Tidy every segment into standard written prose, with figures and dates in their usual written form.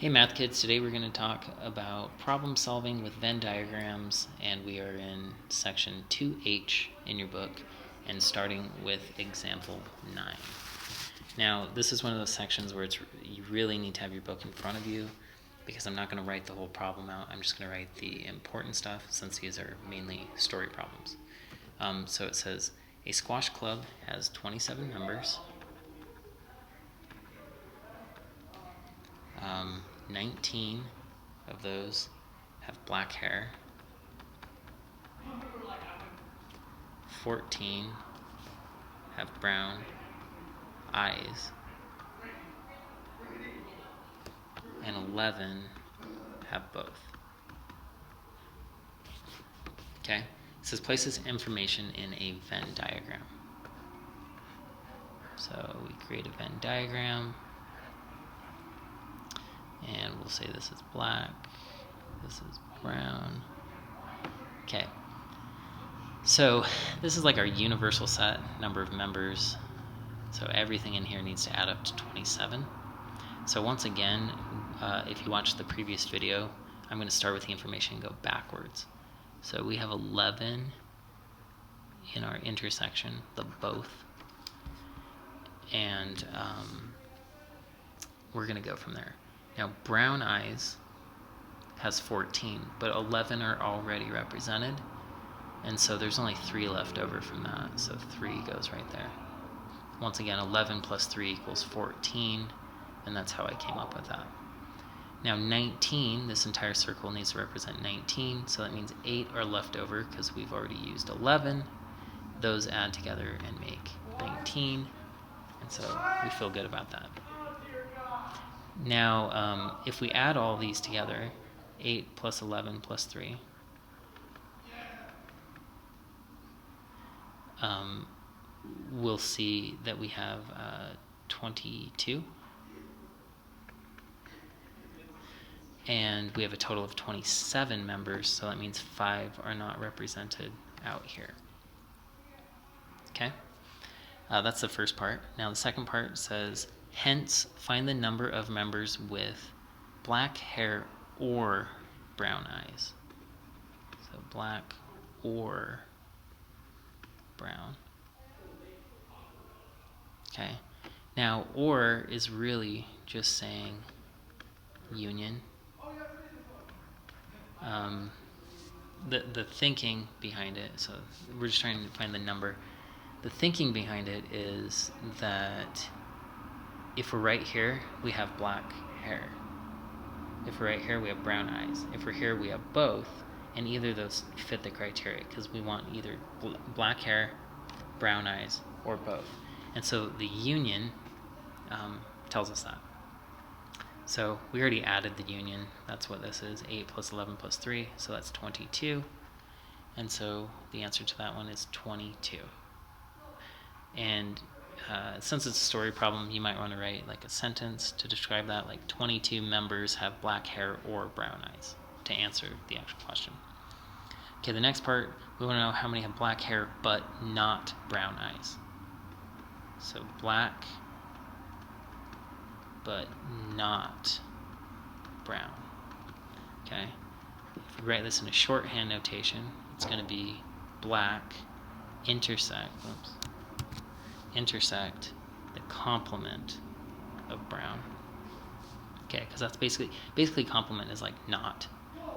Hey math kids, today we're going to talk about problem solving with Venn diagrams, and we are in section 2H in your book and starting with example 9. Now this is one of those sections where you really need to have your book in front of you because I'm not going to write the whole problem out. I'm just going to write the important stuff since these are mainly story problems. So it says a squash club has 27 members. 19 of those have black hair. 14 have brown eyes. And 11 have both. Okay? It says place this information in a Venn diagram. So we create a Venn diagram. And we'll say this is black, this is brown. Okay, so this is like our universal set, number of members. So everything in here needs to add up to 27. So once again, if you watched the previous video, I'm going to start with the information and go backwards. So we have 11 in our intersection, the both. And we're going to go from there. Now, brown eyes has 14, but 11 are already represented, and so there's only 3 left over from that, so 3 goes right there. Once again, 11 plus 3 equals 14, and that's how I came up with that. Now, 19, this entire circle needs to represent 19, so that means 8 are left over because we've already used 11. Those add together and make 19, and so we feel good about that. Now, if we add all these together, 8 plus 11 plus 3, we'll see that we have 22. And we have a total of 27 members, so that means 5 are not represented out here. Okay? That's the first part. Now the second part says, hence, find the number of members with black hair or brown eyes. So black or brown. Okay. Now, or is really just saying union. The thinking behind it, so we're just trying to find the number. The thinking behind it is that if we're right here, we have black hair. If we're right here, we have brown eyes. If we're here, we have both, and either of those fit the criteria because we want either black hair, brown eyes, or both. And so the union tells us that. So we already added the union. That's what this is, 8 plus 11 plus 3, so that's 22. And so the answer to that one is 22. And since it's a story problem, you might want to write like a sentence to describe that, like 22 members have black hair or brown eyes to answer the actual question. Okay, the next part, we want to know how many have black hair but not brown eyes. So black but not brown. Okay, if we write this in a shorthand notation, it's going to be black intersect the complement of brown. Okay, because that's basically complement is like not.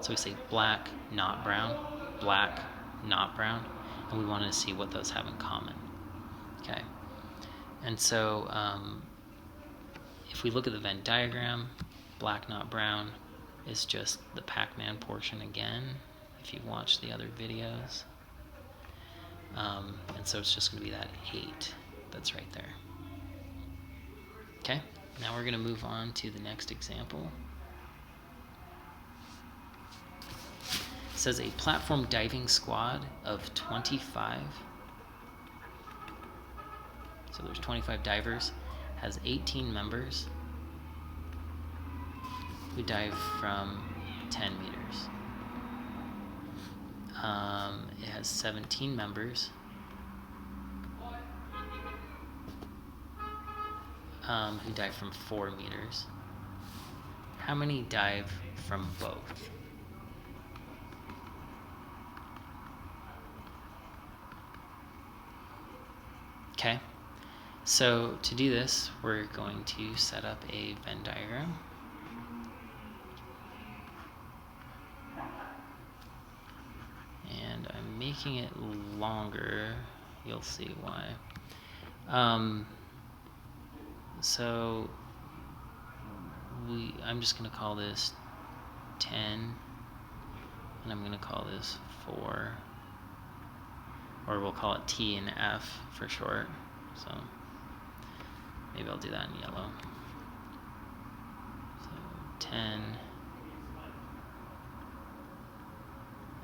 So we say black, not brown, black, not brown, and we want to see what those have in common. Okay, and so if we look at the Venn diagram, black, not brown is just the Pac-Man portion again, if you've watched the other videos. And so it's just going to be that 8 that's right there. Okay, now we're going to move on to the next example. It says a platform diving squad of 25, so there's 25 divers, has 18 members who dive from 10 meters. It has 17 members who dive from 4 meters. how many dive from both? Okay, so to do this, we're going to set up a Venn diagram. And I'm making it longer. You'll see why. So I'm just going to call this 10, and I'm going to call this 4, or we'll call it T and F for short. So maybe I'll do that in yellow. So 10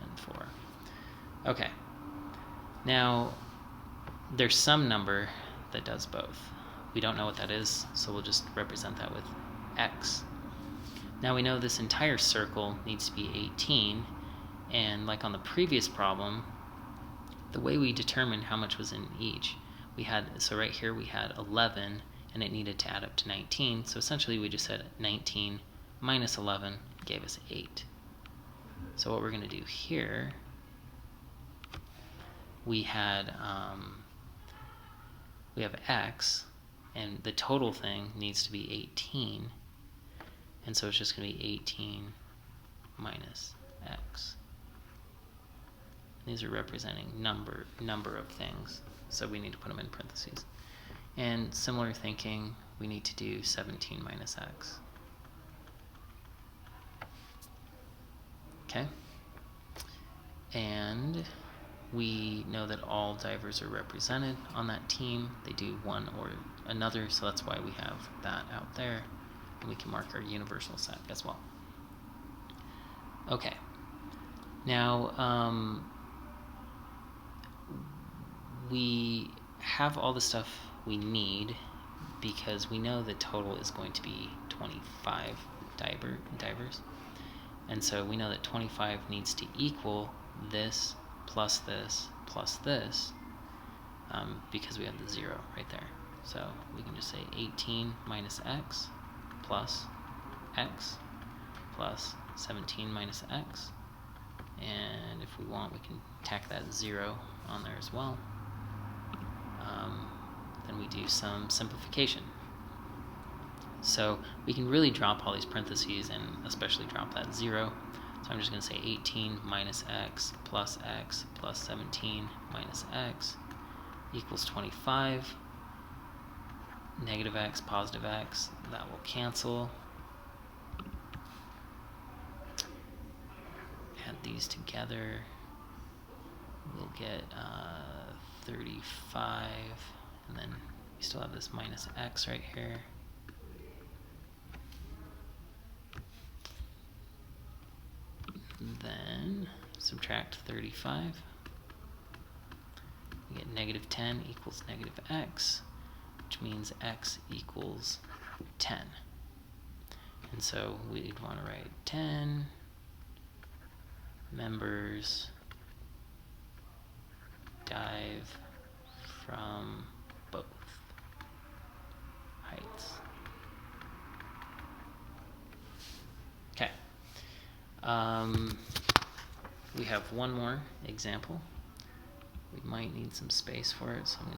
and 4. Okay. Now there's some number that does both. We don't know what that is, so we'll just represent that with x. Now we know this entire circle needs to be 18, and like on the previous problem, the way we determined how much was in each, so right here we had 11, and it needed to add up to 19, so essentially we just said 19 minus 11 gave us 8. So what we're going to do here, we have x, and the total thing needs to be 18, and so it's just going to be 18 minus x. These are representing number of things, so we need to put them in parentheses. And similar thinking, we need to do 17 minus x. Okay? And we know that all divers are represented on that team. They do one or another, so that's why we have that out there. And we can mark our universal set as well. Okay. Now, we have all the stuff we need because we know the total is going to be 25 divers. And so we know that 25 needs to equal this plus this plus this, because we have the 0 right there. So we can just say 18 minus x plus 17 minus x. And if we want, we can tack that 0 on there as well. Then we do some simplification. So we can really drop all these parentheses and especially drop that 0. So I'm just going to say 18 minus x plus 17 minus x equals 25. Negative x, positive x, that will cancel. Add these together. We'll get 35, and then we still have this minus x right here. Then subtract 35. We get negative 10 equals negative x, which means x equals 10. And so we'd want to write 10 members dive from both heights. Okay. We have one more example. We might need some space for it, so I'm going